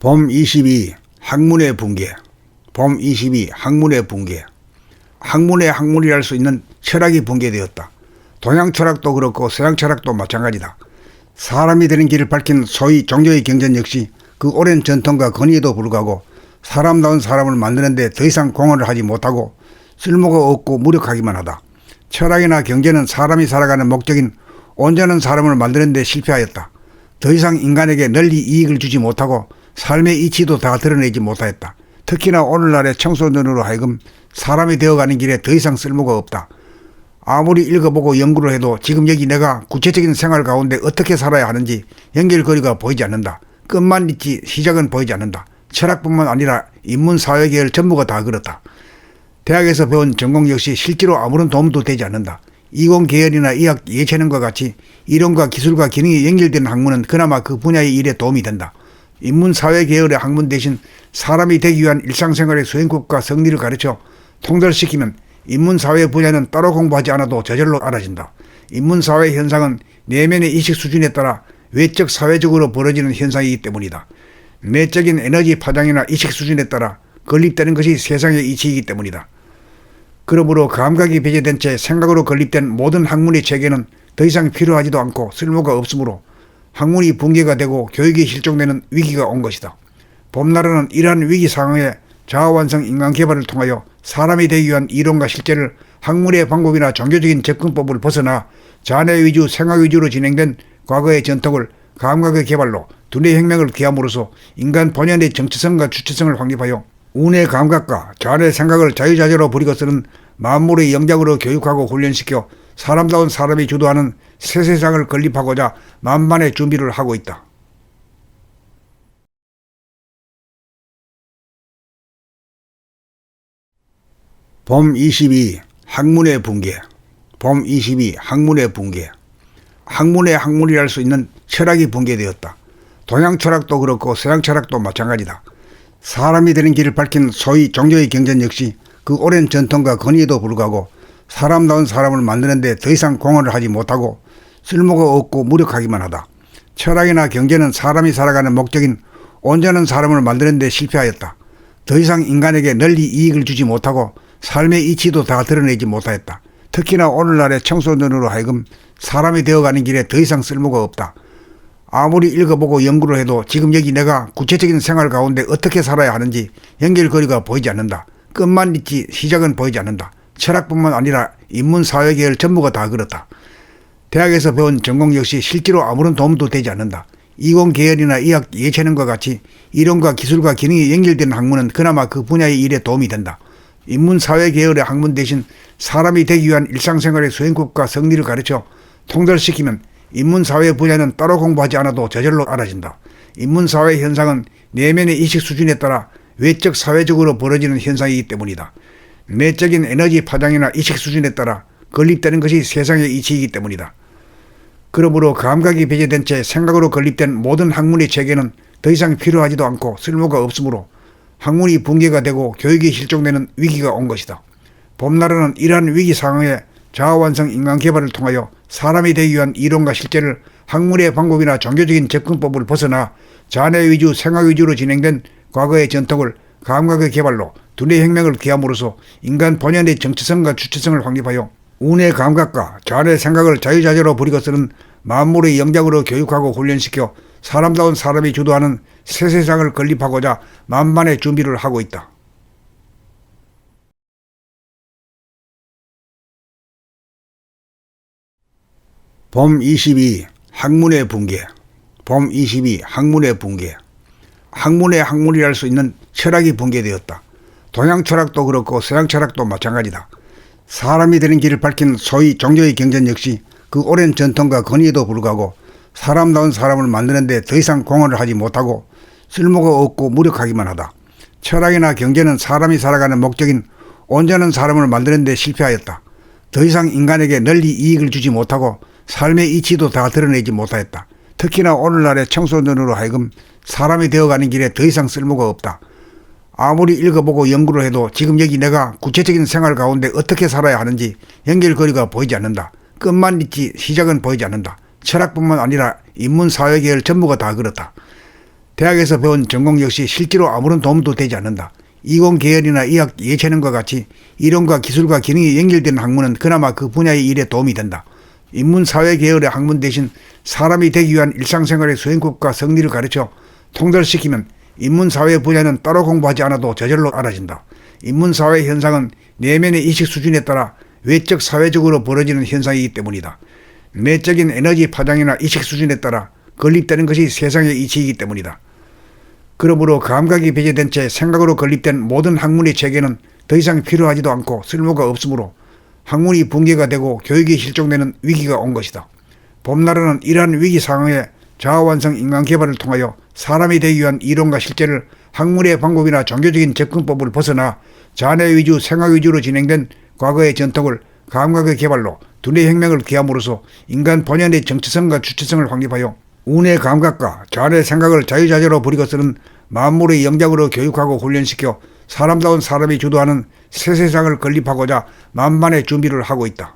봄 22 학문의 붕괴. 봄 22 학문의 붕괴. 학문의 학문이랄 수 있는 철학이 붕괴되었다. 동양 철학도 그렇고 서양 철학도 마찬가지다. 사람이 되는 길을 밝힌 소위 종교의 경전 역시 그 오랜 전통과 권위에도 불구하고 사람다운 사람을 만드는데 더 이상 공헌을 하지 못하고 쓸모가 없고 무력하기만 하다. 철학이나 경제는 사람이 살아가는 목적인 온전한 사람을 만드는 데 실패하였다. 더 이상 인간에게 널리 이익을 주지 못하고 삶의 이치도 다 드러내지 못하였다. 특히나 오늘날의 청소년으로 하여금 사람이 되어가는 길에 더 이상 쓸모가 없다. 아무리 읽어보고 연구를 해도 지금 여기 내가 구체적인 생활 가운데 어떻게 살아야 하는지 연결고리가 보이지 않는다. 끝만 있지 시작은 보이지 않는다. 철학뿐만 아니라 인문사회계열 전부가 다 그렇다. 대학에서 배운 전공 역시 실제로 아무런 도움도 되지 않는다. 이공계열이나 의학, 예체능과 같이 이론과 기술과 기능이 연결된 학문은 그나마 그 분야의 일에 도움이 된다. 인문사회계열의 학문 대신 사람이 되기 위한 일상생활의 수행법과 성리를 가르쳐 통달시키면 인문사회 분야는 따로 공부하지 않아도 저절로 알아진다. 인문사회 현상은 내면의 의식 수준에 따라 외적 사회적으로 벌어지는 현상이기 때문이다. 내적인 에너지 파장이나 의식 수준에 따라 건립되는 것이 세상의 이치이기 때문이다. 그러므로 감각이 배제된 채 생각으로 건립된 모든 학문의 체계는 더 이상 필요하지도 않고 쓸모가 없으므로 학문이 붕괴가 되고 교육이 실종되는 위기가 온 것이다. 봄나라는 이러한 위기 상황에 자아완성 인간 개발을 통하여 사람이 되기 위한 이론과 실제를 학문의 방법이나 종교적인 접근법을 벗어나 자네 위주, 생각 위주로 진행된 과거의 전통을 감각의 개발로 두뇌 혁명을 기함으로써 인간 본연의 정체성과 주체성을 확립하여 운의 감각과 자아의 생각을 자유자재로 부리고서는 만물의 영장으로 교육하고 훈련시켜 사람다운 사람이 주도하는 새 세상을 건립하고자 만반의 준비를 하고 있다. 봄 22 학문의 붕괴. 봄 22 학문의 붕괴. 학문의 학문이랄 수 있는 철학이 붕괴되었다. 동양 철학도 그렇고 서양 철학도 마찬가지다. 사람이 되는 길을 밝힌 소위 종교의 경전 역시 그 오랜 전통과 권위에도 불구하고 사람다운 사람을 만드는 데 더 이상 공헌을 하지 못하고 쓸모가 없고 무력하기만 하다. 철학이나 경제는 사람이 살아가는 목적인 온전한 사람을 만드는 데 실패하였다. 더 이상 인간에게 널리 이익을 주지 못하고 삶의 이치도 다 드러내지 못하였다. 특히나 오늘날의 청소년으로 하여금 사람이 되어가는 길에 더 이상 쓸모가 없다. 아무리 읽어보고 연구를 해도 지금 여기 내가 구체적인 생활 가운데 어떻게 살아야 하는지 연결고리가 보이지 않는다. 끝만 있지 시작은 보이지 않는다. 철학뿐만 아니라 인문사회계열 전부가 다 그렇다. 대학에서 배운 전공 역시 실제로 아무런 도움도 되지 않는다. 이공계열이나 의학, 예체능과 같이 이론과 기술과 기능이 연결된 학문은 그나마 그 분야의 일에 도움이 된다. 인문사회계열의 학문 대신 사람이 되기 위한 일상생활의 수행법과 성리를 가르쳐 통달시키면 인문사회 분야는 따로 공부하지 않아도 저절로 알아진다. 인문사회 현상은 내면의 의식 수준에 따라 외적 사회적으로 벌어지는 현상이기 때문이다. 내적인 에너지 파장이나 의식 수준에 따라 건립되는 것이 세상의 이치이기 때문이다. 그러므로 감각이 배제된 채 생각으로 건립된 모든 학문의 체계는 더 이상 필요하지도 않고 쓸모가 없으므로 학문이 붕괴가 되고 교육이 실종되는 위기가 온 것이다. 봄나라는 이러한 위기 상황에 자아완성 인간 개발을 통하여 사람이 되기 위한 이론과 실제를 학문의 방법이나 종교적인 접근법을 벗어나 자네 위주, 생각 위주로 진행된 과거의 전통을 감각의 개발로 두뇌 혁명을 기함으로써 인간 본연의 정체성과 주체성을 확립하여 운의 감각과 자아의 생각을 자유자재로 부리고서는 만물의 영장으로 교육하고 훈련시켜 사람다운 사람이 주도하는 새 세상을 건립하고자 만반의 준비를 하고 있다. 봄 22 학문의 붕괴. 봄 22 학문의 붕괴. 학문의 학문이랄 수 있는 철학이 붕괴되었다. 동양 철학도 그렇고 서양 철학도 마찬가지다. 사람이 되는 길을 밝힌 소위 종교의 경전 역시 그 오랜 전통과 권위에도 불구하고 사람다운 사람을 만드는 데 더 이상 공헌을 하지 못하고 쓸모가 없고 무력하기만 하다. 철학이나 경제는 사람이 살아가는 목적인 온전한 사람을 만드는 데 실패하였다. 더 이상 인간에게 널리 이익을 주지 못하고 삶의 이치도 다 드러내지 못하였다. 특히나 오늘날의 청소년으로 하여금 사람이 되어가는 길에 더 이상 쓸모가 없다. 아무리 읽어보고 연구를 해도 지금 여기 내가 구체적인 생활 가운데 어떻게 살아야 하는지 연결고리가 보이지 않는다. 끝만 있지 시작은 보이지 않는다. 철학뿐만 아니라 인문사회계열 전부가 다 그렇다. 대학에서 배운 전공 역시 실제로 아무런 도움도 되지 않는다. 이공계열이나 의학, 예체능과 같이 이론과 기술과 기능이 연결된 학문은 그나마 그 분야의 일에 도움이 된다. 인문사회계열의 학문 대신 사람이 되기 위한 일상생활의 수행법과 성리를 가르쳐 통달시키면 인문사회 분야는 따로 공부하지 않아도 저절로 알아진다. 인문사회 현상은 내면의 의식 수준에 따라 외적 사회적으로 벌어지는 현상이기 때문이다. 내적인 에너지 파장이나 의식 수준에 따라 건립되는 것이 세상의 이치이기 때문이다. 그러므로 감각이 배제된 채 생각으로 건립된 모든 학문의 체계는 더 이상 필요하지도 않고 쓸모가 없으므로 학문이 붕괴가 되고 교육이 실종되는 위기가 온 것이다. 봄나라는 이러한 위기 상황에 자아완성 인간 개발을 통하여 사람이 되기 위한 이론과 실제를 학문의 방법이나 종교적인 접근법을 벗어나 자네 위주, 생각 위주로 진행된 과거의 전통을 감각의 개발로 두뇌 혁명을 기함으로써 인간 본연의 정체성과 주체성을 확립하여 운의 감각과 자아의 생각을 자유자재로 부리고 쓰는 만물의 영장으로 교육하고 훈련시켜 사람다운 사람이 주도하는 새 세상을 건립하고자 만반의 준비를 하고 있다.